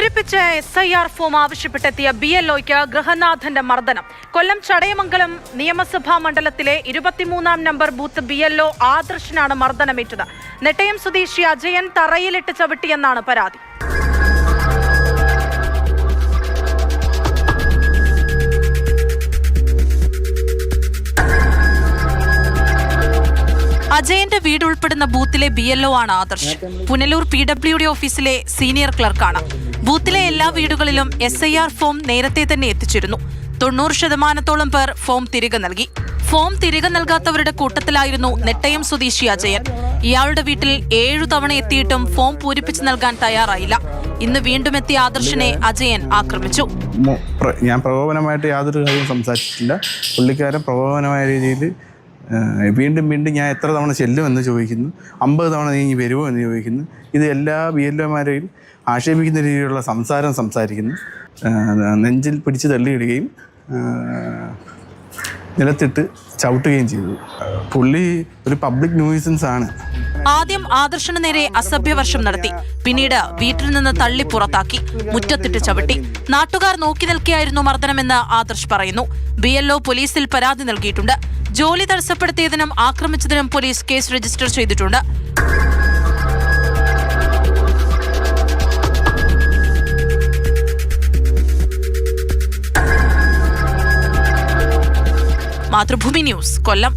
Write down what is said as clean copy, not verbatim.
പൂരിപ്പിച്ച SIR form ആവശ്യപ്പെട്ടെത്തിയ BLOയ്ക്ക് ഗൃഹനാഥന്റെ മർദ്ദനം. കൊല്ലം ചടയമംഗലം നിയമസഭാ മണ്ഡലത്തിലെ 23-ാം നമ്പർ ബൂത്ത് BLO ആദർശനാണ് മർദ്ദനമേറ്റത്. നെട്ടയം സ്വദേശി അജയൻ തറയിലിട്ട് ചവിട്ടിയെന്നാണ് പരാതി. അജയന്റെ വീട് ഉൾപ്പെടുന്ന ബൂത്തിലെ BLO ആണ് ആദർശ്. പുനലൂർ PWD ഓഫീസിലെ സീനിയർ ക്ലർക്കാണ്. ബൂത്തിലെ എല്ലാ വീടുകളിലും SIR ഫോം നേരത്തെ തന്നെ എത്തിച്ചിരുന്നു. 90% പേർ ഫോം തിരികെ നൽകി. ഫോം തിരികെ നൽകാത്തവരുടെ കൂട്ടത്തിലായിരുന്നു നെട്ടയം സ്വദേശി അജയൻ. ഇയാളുടെ വീട്ടിൽ 7 തവണ എത്തിയിട്ടും ഫോം പൂരിപ്പിച്ചു നൽകാൻ തയ്യാറായില്ല. ഇന്ന് വീണ്ടും എത്തിയ ആദർശിനെ അജയൻ ആക്രമിച്ചു. ഞാൻ പ്രകോപനമായിട്ട് യാതൊരു കാര്യവും സംസാരിച്ചിട്ടില്ല. പുള്ളിക്കാരൻ പ്രകോപനമായ രീതിയിൽ വീണ്ടും ഞാൻ എത്ര തവണ ചെല്ലുമെന്ന് ചോദിക്കുന്നു. 50 തവണ നീ വരുമോ എന്ന് ചോദിക്കുന്നു. ഇത് എല്ലാ BLOമാരെയും ആക്ഷേപിക്കുന്ന രീതിയിലുള്ള സംസാരിക്കുന്നു. നെഞ്ചിൽ പിടിച്ച് തള്ളിയിടുകയും നിലത്തിട്ട് ചവിട്ടുകയും ചെയ്തു. പുള്ളി ഒരു പബ്ലിക് ന്യൂസൻസ് ആണ്. ആദ്യം ആദർശന് നേരെ അസഭ്യവർഷം നടത്തി. പിന്നീട് വീട്ടിൽ നിന്ന് തള്ളി പുറത്താക്കി, മുറ്റത്തിട്ട് ചവിട്ടി. നാട്ടുകാർ നോക്കി നിൽക്കുകയായിരുന്നു മർദ്ദനമെന്ന് ആദർശ് പറയുന്നു. BLO പോലീസിൽ പരാതി നൽകിയിട്ടുണ്ട്. ജോലി തടസ്സപ്പെടുത്തിയതിനും ആക്രമിച്ചതിനും പോലീസ് കേസ് രജിസ്റ്റർ ചെയ്തിട്ടുണ്ട്. മാതൃഭൂമി ന്യൂസ്, കൊല്ലം.